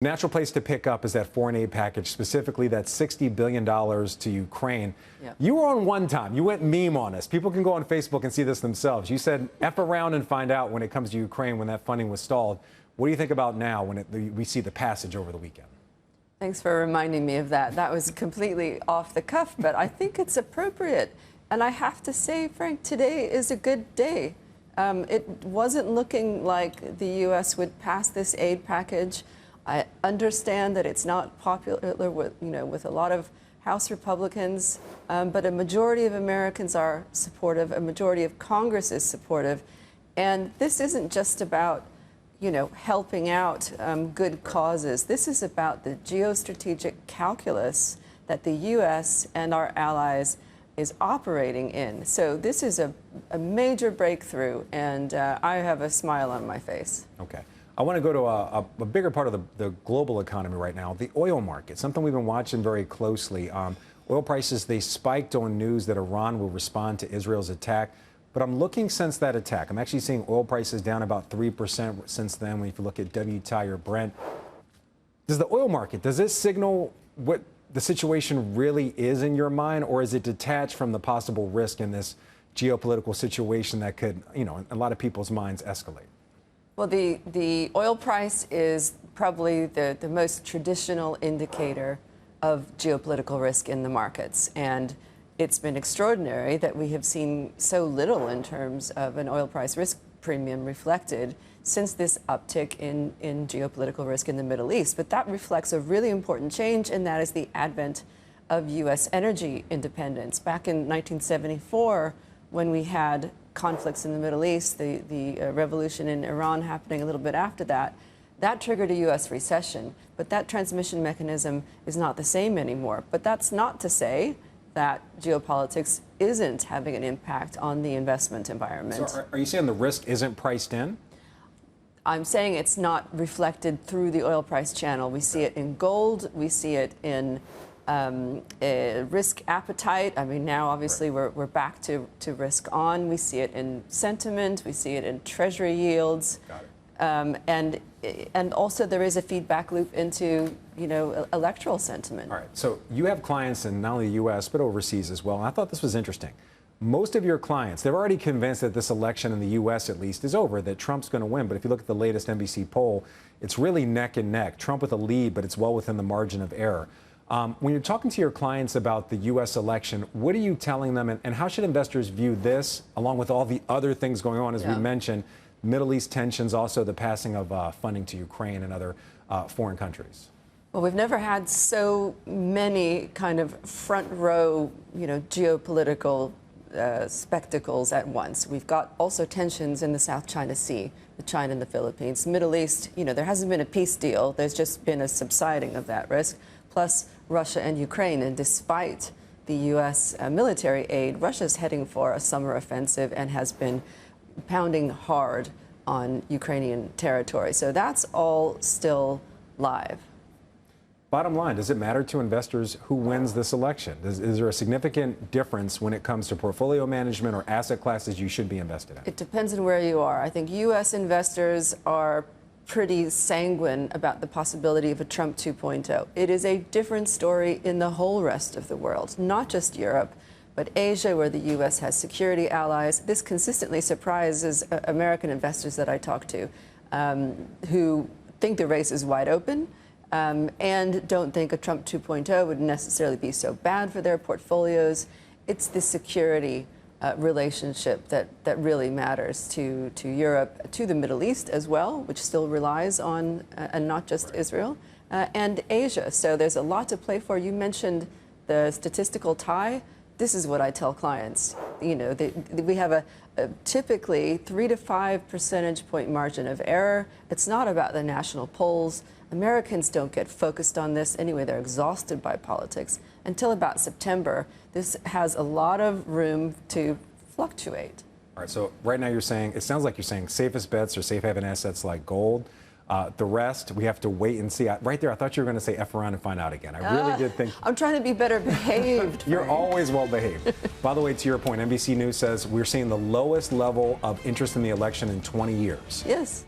Natural place to pick up is that foreign aid package, specifically that $60 billion to Ukraine. Yep. You were on one time. You went meme on us. People can go on Facebook and see this themselves. You said, F around and find out when it comes to Ukraine when that funding was stalled. What do you think about now when we see the passage over the weekend? Thanks for reminding me of that. That was completely off the cuff, but I think it's appropriate. And I have to say, Frank, today is a good day. It wasn't looking like the U.S. would pass this aid package. I understand that it's not popular with a lot of House Republicans, but a majority of Americans are supportive, a majority of Congress is supportive. And this isn't just about, helping out good causes. This is about the geostrategic calculus that the U.S. and our allies is operating in. So this is a major breakthrough, and I have a smile on my face. Okay. I want to go to a bigger part of the global economy right now, the oil market, something we've been watching very closely. Oil prices, they spiked on news that Iran will respond to Israel's attack. But I'm looking since that attack. I'm actually seeing oil prices down about 3% since then when you look at WTI or Brent. Does the oil market, does this signal what the situation really is in your mind, or is it detached from the possible risk in this geopolitical situation that could, in a lot of people's minds, escalate? Well, the oil price is probably the most traditional indicator of geopolitical risk in the markets. And it's been extraordinary that we have seen so little in terms of an oil price risk premium reflected since this uptick in geopolitical risk in the Middle East. But that reflects a really important change, and that is the advent of U.S. energy independence. Back in 1974, when we had conflicts in the Middle East, the revolution in Iran happening a little bit after that, that triggered a U.S. recession. But that transmission mechanism is not the same anymore. But that's not to say that geopolitics isn't having an impact on the investment environment. So are you saying the risk isn't priced in? I'm saying it's not reflected through the oil price channel. We see it in gold. We see it in risk appetite. I mean, now obviously we're back to risk on. We see it in sentiment. We see it in treasury yields. Got it. And also there is a feedback loop into electoral sentiment. All right. So you have clients in not only the U.S. but overseas as well. And I thought this was interesting. Most of your clients, they're already convinced that this election in the U.S. at least is over, that Trump's going to win. But if you look at the latest NBC poll, it's really neck and neck. Trump with a lead, but it's well within the margin of error. When you're talking to your clients about the U.S. election, what are you telling them, and how should investors view this, along with all the other things going on, as we mentioned, Middle East tensions, also the passing of funding to Ukraine and other foreign countries? Well, we've never had so many kind of front row, geopolitical spectacles at once. We've got also tensions in the South China Sea, with China and the Philippines. Middle East, there hasn't been a peace deal. There's just been a subsiding of that risk. Plus Russia and Ukraine. And despite the U.S. Military aid, Russia's heading for a summer offensive and has been pounding hard on Ukrainian territory. So that's all still live. Bottom line, does it matter to investors who wins this election? Is there a significant difference when it comes to portfolio management or asset classes you should be invested in? It depends on where you are. I think U.S. investors are pretty sanguine about the possibility of a Trump 2.0. It is a different story in the whole rest of the world, not just Europe, but Asia, where the U.S. has security allies. This consistently surprises American investors that I talk to, who think the race is wide open and don't think a Trump 2.0 would necessarily be so bad for their portfolios. It's the security relationship that really matters to Europe, to the Middle East as well, which still relies on, and not just Israel, and Asia. So there's a lot to play for. You mentioned the statistical tie. This is what I tell clients. We have a typically 3 to 5 percentage point margin of error. It's not about the national polls. Americans don't get focused on this anyway. They're exhausted by politics. Until about September, this has a lot of room to fluctuate. All right, so right now it sounds like you're saying safest bets are safe haven assets like gold. The rest, we have to wait and see. Right there, I thought you were going to say F around and find out again. I really did think. I'm trying to be better behaved. You're always well behaved. By the way, to your point, NBC News says we're seeing the lowest level of interest in the election in 20 years. Yes.